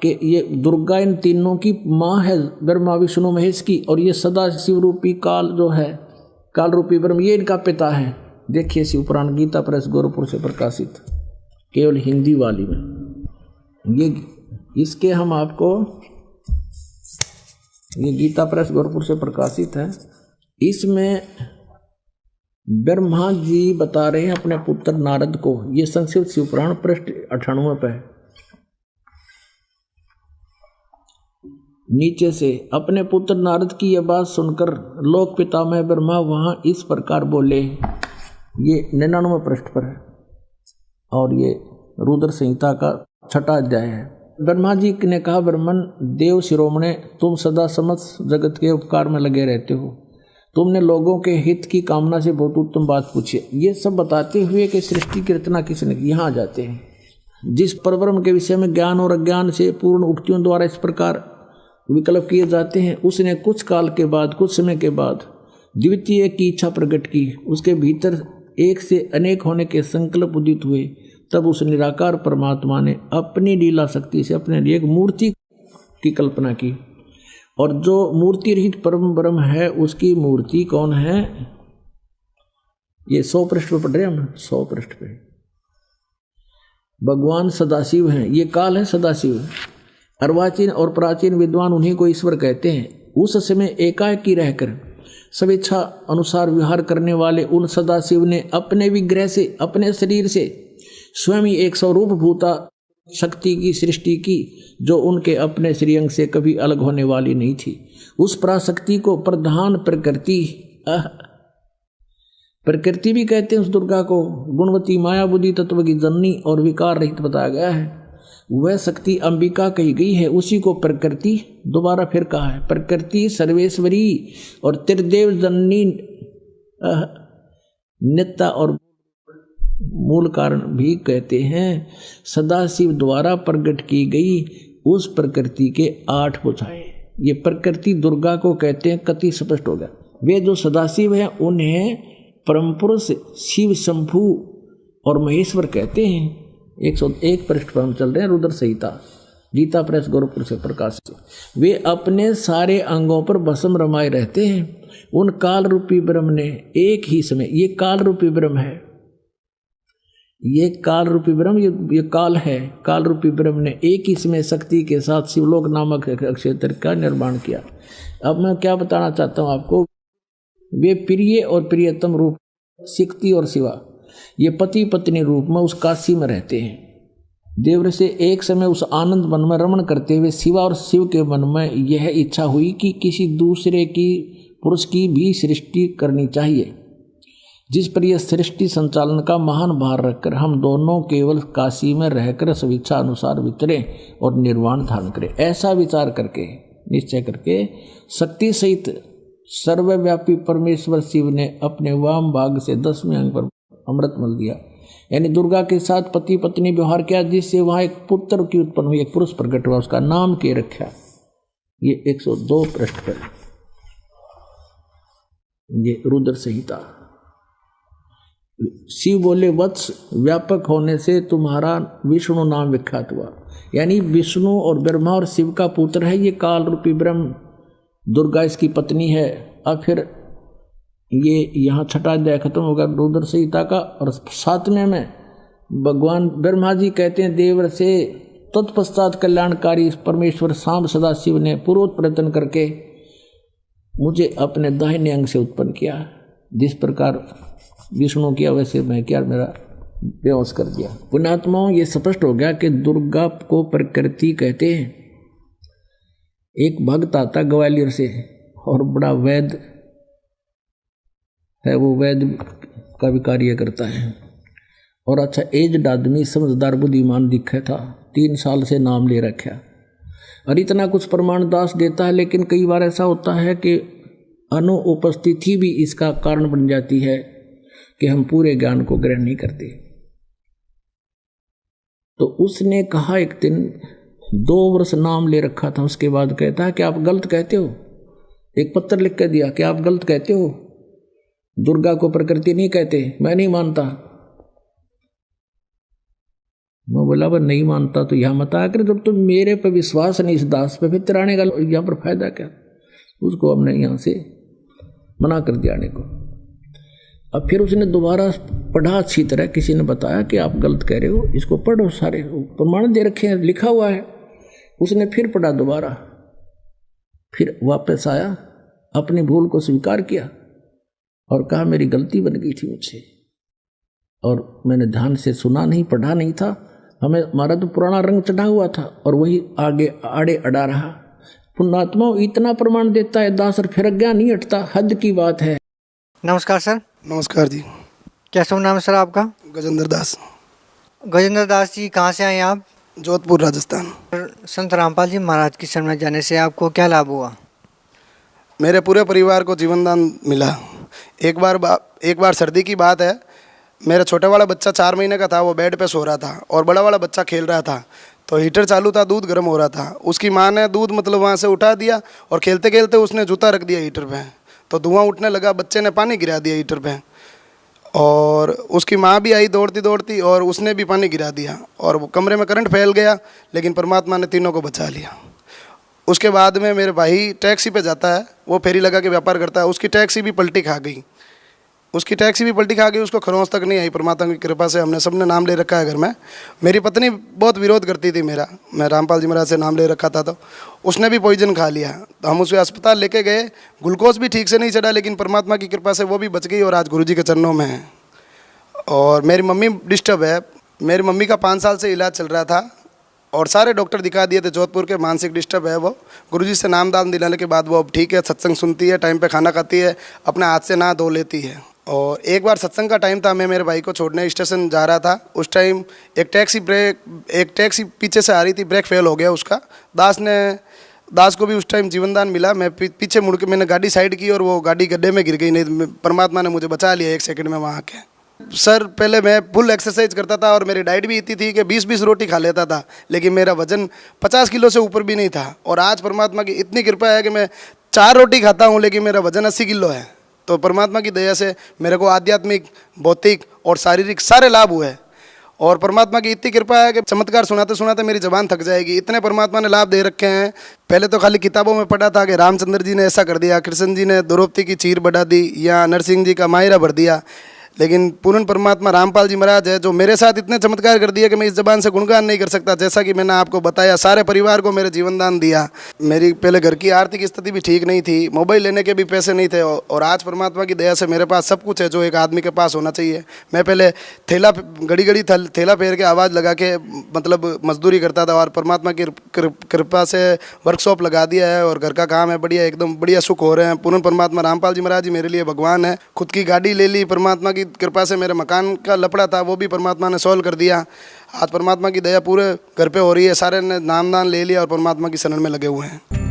कि ये दुर्गा इन तीनों की माँ है, ब्रह्मा विष्णु महेश की, और ये सदा शिव रूपी काल जो है, काल रूपी ब्रह्म, ये इनका पिता है। देखिए शिव पुराण गीता प्रेस गोरखपुर से प्रकाशित, केवल हिंदी वाली में। ये इसके हम आपको, ये गीता प्रेस गोरखपुर से प्रकाशित है। इसमें ब्रह्मा जी बता रहे हैं अपने पुत्र नारद को, ये संस्कृत शिव पुराण पृष्ठ 98 पे है। नीचे से अपने पुत्र नारद की यह बात सुनकर लोक पितामह ब्रह्मा वहां इस प्रकार बोले, ये 99 पृष्ठ पर है और ये रुद्र संहिता का 6वां अध्याय है। ब्रह्मा जी ने कहा, ब्रह्मन देव शिरोमणे, तुम सदा समस्त जगत के उपकार में लगे रहते हो, तुमने लोगों के हित की कामना से बहुत उत्तम बात पूछी। ये सब बताते हुए कि सृष्टि की रचना किसने की, यहाँ आ जाते हैं। जिस परब्रह्म के विषय में ज्ञान और अज्ञान से पूर्ण उक्तियों द्वारा इस प्रकार विकल्प किए जाते हैं, उसने कुछ काल के बाद, कुछ समय के बाद द्वितीय की इच्छा प्रकट की, उसके भीतर एक से अनेक होने के संकल्प उदित हुए। तब उस निराकार परमात्मा ने अपनी लीला शक्ति से अपने लिए एक मूर्ति की कल्पना की, और जो मूर्ति रहित परम ब्रह्म है उसकी मूर्ति कौन है? ये 100 पृष्ठ पर पढ़ रहे हैं हम, 100 पृष्ठ पे भगवान सदाशिव हैं। ये काल है सदाशिव। अर्वाचीन और प्राचीन विद्वान उन्हीं को ईश्वर कहते हैं। उस समय एकाएकी रहकर स्वेच्छा अनुसार विहार करने वाले उन सदाशिव ने अपने विग्रह से, अपने शरीर से स्वयं ही एक स्वरूप भूता शक्ति की सृष्टि की, जो उनके अपने श्रीअंग से कभी अलग होने वाली नहीं थी। उस पराशक्ति को प्रधान प्रकृति भी कहते हैं। उस दुर्गा को गुणवती माया बुद्धि तत्व की जननी और विकार रहित बताया गया है। वह शक्ति अंबिका कही गई है, उसी को प्रकृति दोबारा फिर कहा है। प्रकृति सर्वेश्वरी और त्रिदेव जननी नित्या और मूल कारण भी कहते हैं। सदाशिव द्वारा प्रकट की गई उस प्रकृति के 8 भुजाएं, ये प्रकृति दुर्गा को कहते हैं। कति स्पष्ट हो गया। वे जो सदाशिव हैं उन्हें परम पुरुष शिव शंभु और महेश्वर कहते हैं। 101 पृष्ठ पर हम चल रहे हैं, रुद्र संहिता गीता प्रेस गोरखपुर से प्रकाशित। वे अपने सारे अंगों पर भस्म रमाए रहते हैं। उन काल रूपी ब्रह्म ने एक ही समय, ये काल रूपी ब्रह्म है, ये काल रूपी ब्रह्म, ये काल है, काल रूपी ब्रह्म ने एक ही समय शक्ति के साथ शिवलोक नामक क्षेत्र का निर्माण किया। अब मैं क्या बताना चाहता हूँ आपको, वे प्रिय और प्रियतम रूप शक्ति और शिवा, ये पति पत्नी रूप में उस काशी में रहते हैं। देवर से एक समय उस आनंद मन में रमण करते हुए शिवा और शिव के मन में यह इच्छा हुई कि किसी दूसरे की पुरुष की भी सृष्टि करनी चाहिए, जिस पर यह सृष्टि संचालन का महान भार रखकर हम दोनों केवल काशी में रहकर स्वेच्छा अनुसार विचरें और निर्वाण धारण करें। ऐसा विचार करके, निश्चय करके, शक्ति सहित सर्वव्यापी परमेश्वर शिव ने अपने वाम भाग से 10वें अंग पर अमृत मल दिया, यानी दुर्गा के साथ पति पत्नी व्यवहार किया, जिससे वहां एक पुत्र की उत्पन्न हुई, एक पुरुष प्रकट हुआ, उसका नाम के रखा। ये 102 पृष्ठ पर, ये रुद्र संहिता। शिव बोले, वत्स व्यापक होने से तुम्हारा विष्णु नाम विख्यात हुआ, यानी विष्णु और ब्रह्मा और शिव का पुत्र है ये काल रूपी ब्रह्म। दुर्गा इसकी पत्नी है। अब फिर ये यहाँ 6वां अध्याय खत्म होगा रुद्र संहिता का, और 7वें में भगवान ब्रह्मा जी कहते हैं देवर से, तत्पश्चात कल्याणकारी परमेश्वर सांब सदाशिव ने पूर्वोक्त प्रयत्न करके मुझे अपने दाहिने अंग से उत्पन्न किया। जिस प्रकार विष्णु किया वैसे मैं किया, मेरा बेहोश कर दिया। पुण्यात्माओं, ये स्पष्ट हो गया कि दुर्गा को प्रकृति कहते हैं। एक भक्त आता ग्वालियर से और बड़ा वैद्य है, वो वैद्य का भी कार्य करता है, और अच्छा एज्ड आदमी, समझदार बुद्धिमान दिखा था, 3 साल से नाम ले रखा, और इतना कुछ प्रमाण दास देता है। लेकिन कई बार ऐसा होता है कि अनुपस्थिति भी इसका कारण बन जाती है कि हम पूरे ज्ञान को ग्रहण नहीं करते। तो उसने कहा एक दिन 2 वर्ष नाम ले रखा था, उसके बाद कहता है कि आप गलत कहते हो। एक पत्र लिख कर दिया कि आप गलत कहते हो, दुर्गा को प्रकृति नहीं कहते, मैं नहीं मानता। मैं बोला वह नहीं मानता तो यहाँ मत आकर, जब तुम मेरे पे विश्वास नहीं इस दास पे, फिर तिराने का यहाँ पर फायदा क्या। उसको हमने यहाँ से मना कर दिया आने को। अब फिर उसने दोबारा पढ़ा अच्छी तरह, किसी ने बताया कि आप गलत कह रहे हो, इसको पढ़ो, सारे प्रमाण दे रखे हैं, लिखा हुआ है। उसने फिर पढ़ा दोबारा, फिर वापस आया, अपनी भूल को स्वीकार किया और कहा मेरी गलती बन गई थी मुझसे, और मैंने ध्यान से सुना नहीं, पढ़ा नहीं था, हमारा तो पुराना रंग चढ़ा हुआ था और वही आगे आड़े अड़ा रहा। पुण्यात्मा इतना प्रमाण देता है दास और फिर अज्ञान नहीं हटता, हद की बात है। नमस्कार सर। नमस्कार जी। क्या शुभ नाम है सर आपका? गजेंद्र दास। गजेंद्र दास जी, कहाँ से आए आप? जोधपुर, राजस्थान। संत रामपाल जी महाराज की शरण में जाने से आपको क्या लाभ हुआ? मेरे पूरे परिवार को जीवन दान मिला। एक बार सर्दी की बात है, मेरा छोटा वाला बच्चा 4 महीने का था, वो बेड पे सो रहा था और बड़ा वाला बच्चा खेल रहा था, तो हीटर चालू था, दूध गर्म हो रहा था। उसकी माँ ने दूध मतलब वहाँ से उठा दिया और खेलते खेलते उसने जूता रख दिया हीटर पे, तो धुआं उठने लगा, बच्चे ने पानी गिरा दिया हीटर पे और उसकी माँ भी आई दौड़ती दौड़ती और उसने भी पानी गिरा दिया और वो कमरे में करंट फैल गया, लेकिन परमात्मा ने तीनों को बचा लिया। उसके बाद में मेरे भाई टैक्सी पे जाता है, वो फेरी लगा के व्यापार करता है, उसकी टैक्सी भी पलटी खा गई, उसको खरोंच तक नहीं आई। परमात्मा की कृपा से हमने सबने नाम ले रखा है घर में। मेरी पत्नी बहुत विरोध करती थी मेरा, मैं रामपाल जी महाराज से नाम ले रखा था, तो उसने भी पॉइजन खा लिया, तो हम उसे अस्पताल लेके गए, ग्लूकोज भी ठीक से नहीं चढ़ा, लेकिन परमात्मा की कृपा से वो भी बच गई और आज गुरुजी के चरणों में है। और मेरी मम्मी डिस्टर्ब है, मेरी मम्मी का 5 साल से इलाज चल रहा था और सारे डॉक्टर दिखा दिए थे जोधपुर के, मानसिक डिस्टर्ब है वो। गुरुजी से नाम दान दिलाने के बाद वो अब ठीक है, सत्संग सुनती है, टाइम पे खाना खाती है, अपने हाथ से नहा धो लेती है। और एक बार सत्संग का टाइम था, मैं मेरे भाई को छोड़ने स्टेशन जा रहा था, उस टाइम एक टैक्सी पीछे से आ रही थी, ब्रेक फेल हो गया उसका। दास को भी उस टाइम जीवन दान मिला। मैं पीछे मुड़ के मैंने गाड़ी साइड की और वो गाड़ी गड्ढे में गिर गई, नहीं परमात्मा ने मुझे बचा लिया 1 सेकंड में वहाँ के। सर पहले मैं फुल एक्सरसाइज करता था और मेरी डाइट भी इतनी थी कि 20-20 रोटी खा लेता था, लेकिन मेरा वजन 50 किलो से ऊपर भी नहीं था। और आज परमात्मा की इतनी कृपा है कि मैं 4 रोटी खाता हूँ, लेकिन मेरा वजन 80 किलो है। तो परमात्मा की दया से मेरे को आध्यात्मिक, भौतिक और शारीरिक सारे लाभ हुए और परमात्मा की इतनी कृपा है कि चमत्कार सुनाते सुनाते मेरी ज़बान थक जाएगी, इतने परमात्मा ने लाभ दे रखे हैं। पहले तो खाली किताबों में पढ़ा था कि रामचंद्र जी ने ऐसा कर दिया, कृष्ण जी ने द्रौपदी की चीर बढ़ा दी या नरसिंह जी का मायरा भर दिया, लेकिन पूर्ण परमात्मा रामपाल जी महाराज है जो मेरे साथ इतने चमत्कार कर दिए कि मैं इस ज़बान से गुणगान नहीं कर सकता। जैसा कि मैंने आपको बताया, सारे परिवार को मेरे जीवन दान दिया। मेरी पहले घर की आर्थिक स्थिति भी ठीक नहीं थी, मोबाइल लेने के भी पैसे नहीं थे, और आज परमात्मा की दया से मेरे पास सब कुछ है जो एक आदमी के पास होना चाहिए। मैं पहले घड़ी थैला फेर के आवाज़ लगा के मतलब मजदूरी करता था, और परमात्मा की कृपा से वर्कशॉप लगा दिया है और घर का काम है बढ़िया, एकदम बढ़िया सुख हो रहे हैं। पूर्ण परमात्मा रामपाल जी महाराज जी मेरे लिए भगवान है। खुद की गाड़ी ले ली, परमात्मा की कृपा से मेरे मकान का लफड़ा था वो भी परमात्मा ने सॉल्व कर दिया। आज परमात्मा की दया पूरे घर पे हो रही है, सारे ने नाम दान ले लिया और परमात्मा की शरण में लगे हुए हैं।